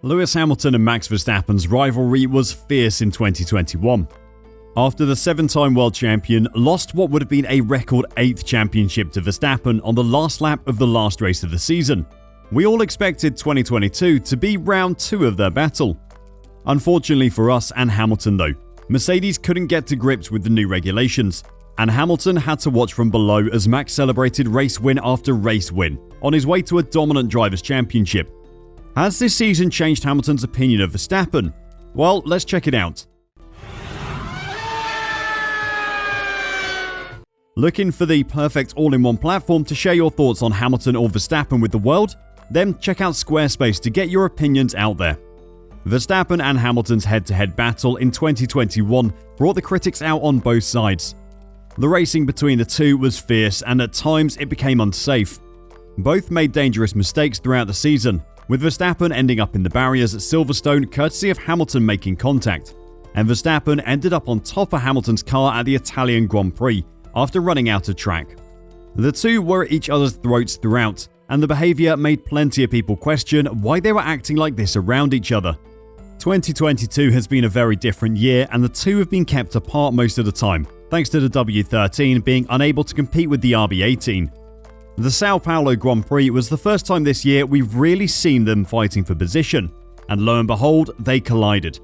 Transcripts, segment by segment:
Lewis Hamilton and Max Verstappen's rivalry was fierce in 2021. After the 7-time world champion lost what would have been a record 8th championship to Verstappen on the last lap of the last race of the season, we all expected 2022 to be round 2 of their battle. Unfortunately for us and Hamilton though, Mercedes couldn't get to grips with the new regulations, and Hamilton had to watch from below as Max celebrated race win after race win on his way to a dominant drivers' championship. Has this season changed Hamilton's opinion of Verstappen? Well, let's check it out. Looking for the perfect all-in-one platform to share your thoughts on Hamilton or Verstappen with the world? Then check out Squarespace to get your opinions out there. Verstappen and Hamilton's head-to-head battle in 2021 brought the critics out on both sides. The racing between the two was fierce and at times it became unsafe. Both made dangerous mistakes throughout the season, with Verstappen ending up in the barriers at Silverstone courtesy of Hamilton making contact, and Verstappen ended up on top of Hamilton's car at the Italian Grand Prix after running out of track. The two were at each other's throats throughout, and the behaviour made plenty of people question why they were acting like this around each other. 2022 has been a very different year, and the two have been kept apart most of the time, thanks to the W13 being unable to compete with the RB18. The Sao Paulo Grand Prix was the first time this year we've really seen them fighting for position, and lo and behold, they collided.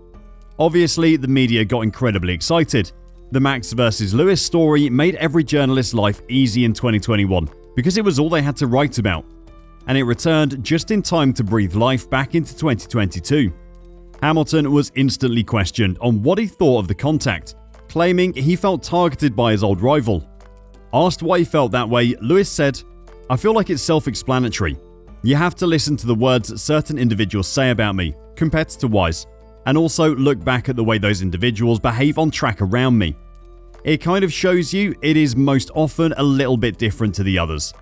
Obviously, the media got incredibly excited. The Max vs Lewis story made every journalist's life easy in 2021 because it was all they had to write about, and it returned just in time to breathe life back into 2022. Hamilton was instantly questioned on what he thought of the contact, claiming he felt targeted by his old rival. Asked why he felt that way, Lewis said, "I feel like it's self-explanatory. You have to listen to the words that certain individuals say about me, competitor-wise, and also look back at the way those individuals behave on track around me. It kind of shows you it is most often a little bit different to the others.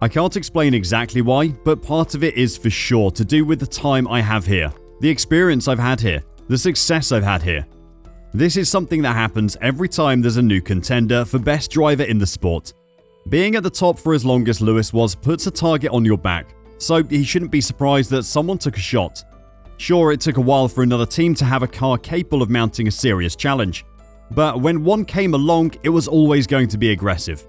I can't explain exactly why, but part of it is for sure to do with the time I have here, the experience I've had here, the success I've had here. This is something that happens every time there's a new contender for best driver in the sport. Being at the top for as long as Lewis was puts a target on your back, so he shouldn't be surprised that someone took a shot. Sure, it took a while for another team to have a car capable of mounting a serious challenge, but when one came along, it was always going to be aggressive.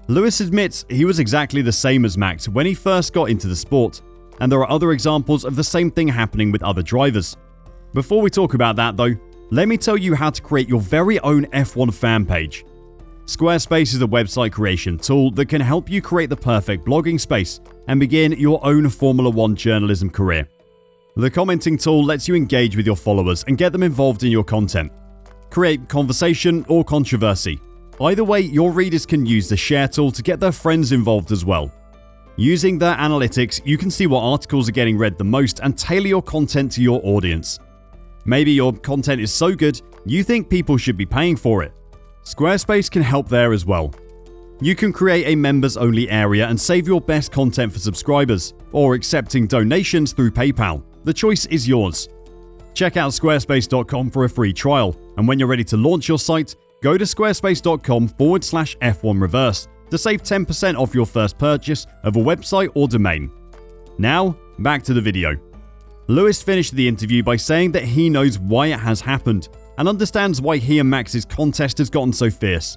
Lewis admits he was exactly the same as Max when he first got into the sport, and there are other examples of the same thing happening with other drivers. Before we talk about that though, let me tell you how to create your very own F1 fan page. Squarespace is a website creation tool that can help you create the perfect blogging space and begin your own Formula 1 journalism career. The commenting tool lets you engage with your followers and get them involved in your content. Create conversation or controversy. Either way, your readers can use the share tool to get their friends involved as well. Using their analytics, you can see what articles are getting read the most and tailor your content to your audience. Maybe your content is so good, you think people should be paying for it. Squarespace can help there as well. You can create a members-only area and save your best content for subscribers, or accepting donations through PayPal. The choice is yours. Check out squarespace.com for a free trial, and when you're ready to launch your site, go to squarespace.com/F1reverse to save 10% off your first purchase of a website or domain. Now, back to the video. Lewis finished the interview by saying that he knows why it has happened and understands why he and Max's contest has gotten so fierce.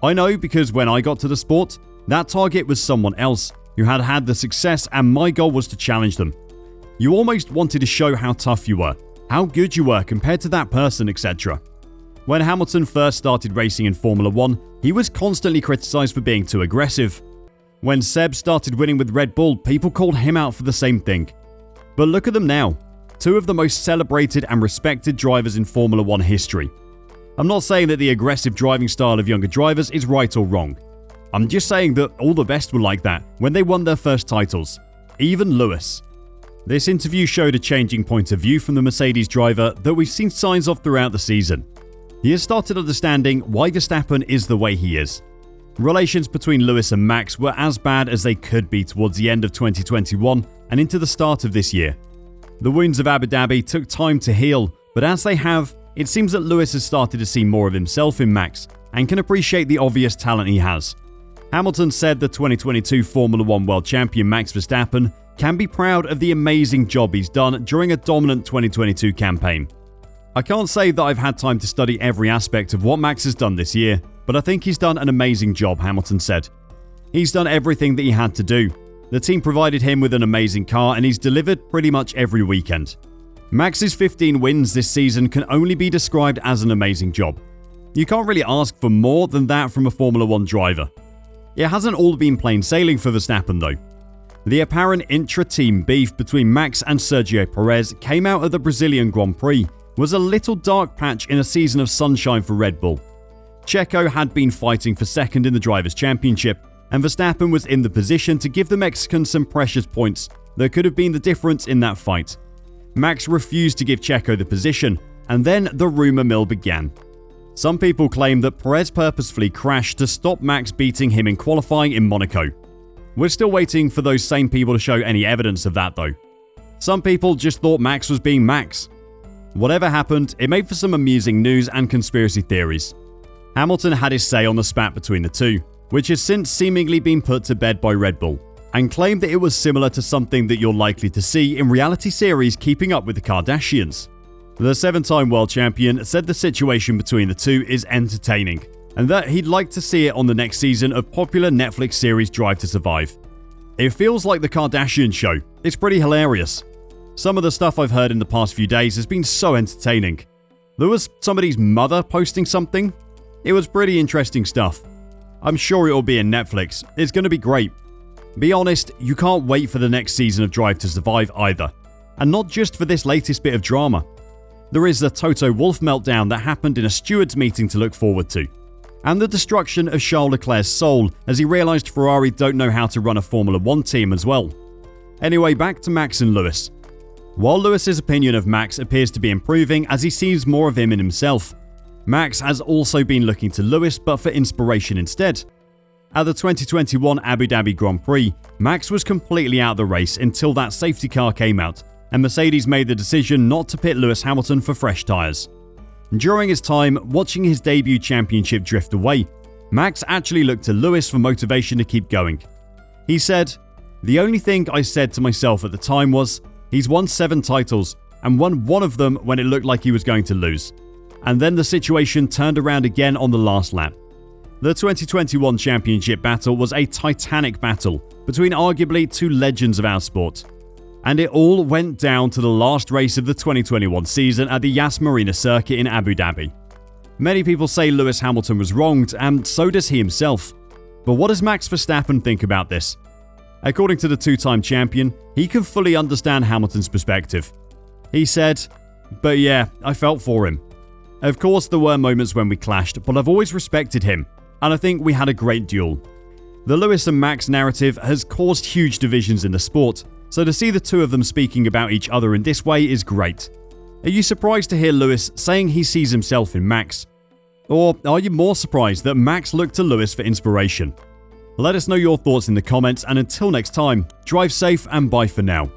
I know because when I got to the sport, that target was someone else who had had the success and my goal was to challenge them. You almost wanted to show how tough you were, how good you were compared to that person, etc. When Hamilton first started racing in Formula 1, he was constantly criticised for being too aggressive. When Seb started winning with Red Bull, people called him out for the same thing. But look at them now, two of the most celebrated and respected drivers in Formula 1 history. I'm not saying that the aggressive driving style of younger drivers is right or wrong. I'm just saying that all the best were like that when they won their first titles, even Lewis. This interview showed a changing point of view from the Mercedes driver that we've seen signs of throughout the season. He has started understanding why Verstappen is the way he is. Relations between Lewis and Max were as bad as they could be towards the end of 2021 and into the start of this year. The wounds of Abu Dhabi took time to heal, but as they have, it seems that Lewis has started to see more of himself in Max and can appreciate the obvious talent he has. Hamilton said the 2022 Formula 1 World Champion Max Verstappen can be proud of the amazing job he's done during a dominant 2022 campaign. I can't say that I've had time to study every aspect of what Max has done this year, but I think he's done an amazing job, Hamilton said. He's done everything that he had to do. The team provided him with an amazing car and he's delivered pretty much every weekend. Max's 15 wins this season can only be described as an amazing job. You can't really ask for more than that from a Formula 1 driver. It hasn't all been plain sailing for Verstappen though. The apparent intra-team beef between Max and Sergio Perez came out of the Brazilian Grand Prix was a little dark patch in a season of sunshine for Red Bull. Checo had been fighting for second in the Drivers' Championship, and Verstappen was in the position to give the Mexican some precious points that could have been the difference in that fight. Max refused to give Checo the position, and then the rumour mill began. Some people claim that Perez purposefully crashed to stop Max beating him in qualifying in Monaco. We're still waiting for those same people to show any evidence of that though. Some people just thought Max was being Max. Whatever happened, it made for some amusing news and conspiracy theories. Hamilton had his say on the spat between the two, which has since seemingly been put to bed by Red Bull, and claimed that it was similar to something that you're likely to see in reality series Keeping Up with the Kardashians. The 7-time world champion said the situation between the two is entertaining, and that he'd like to see it on the next season of popular Netflix series Drive to Survive. It feels like the Kardashian show. It's pretty hilarious. Some of the stuff I've heard in the past few days has been so entertaining. There was somebody's mother posting something. It was pretty interesting stuff. I'm sure it'll be in Netflix. It's going to be great. Be honest, you can't wait for the next season of Drive to Survive either. And not just for this latest bit of drama. There is the Toto Wolff meltdown that happened in a stewards meeting to look forward to. And the destruction of Charles Leclerc's soul as he realised Ferrari don't know how to run a Formula 1 team as well. Anyway, back to Max and Lewis. While Lewis's opinion of Max appears to be improving as he sees more of him in himself, Max has also been looking to Lewis but for inspiration instead. At the 2021 Abu Dhabi Grand Prix, Max was completely out of the race until that safety car came out, and Mercedes made the decision not to pit Lewis Hamilton for fresh tyres. During his time watching his debut championship drift away, Max actually looked to Lewis for motivation to keep going. He said, "The only thing I said to myself at the time was, he's won 7 titles and won one of them when it looked like he was going to lose. And then the situation turned around again on the last lap." The 2021 championship battle was a titanic battle between arguably two legends of our sport. And it all went down to the last race of the 2021 season at the Yas Marina circuit in Abu Dhabi. Many people say Lewis Hamilton was wronged, and so does he himself. But what does Max Verstappen think about this? According to the 2-time champion, he can fully understand Hamilton's perspective. He said, "But yeah, I felt for him. Of course there were moments when we clashed, but I've always respected him, and I think we had a great duel." The Lewis and Max narrative has caused huge divisions in the sport, so to see the two of them speaking about each other in this way is great. Are you surprised to hear Lewis saying he sees himself in Max? Or are you more surprised that Max looked to Lewis for inspiration? Let us know your thoughts in the comments, and until next time, drive safe and bye for now.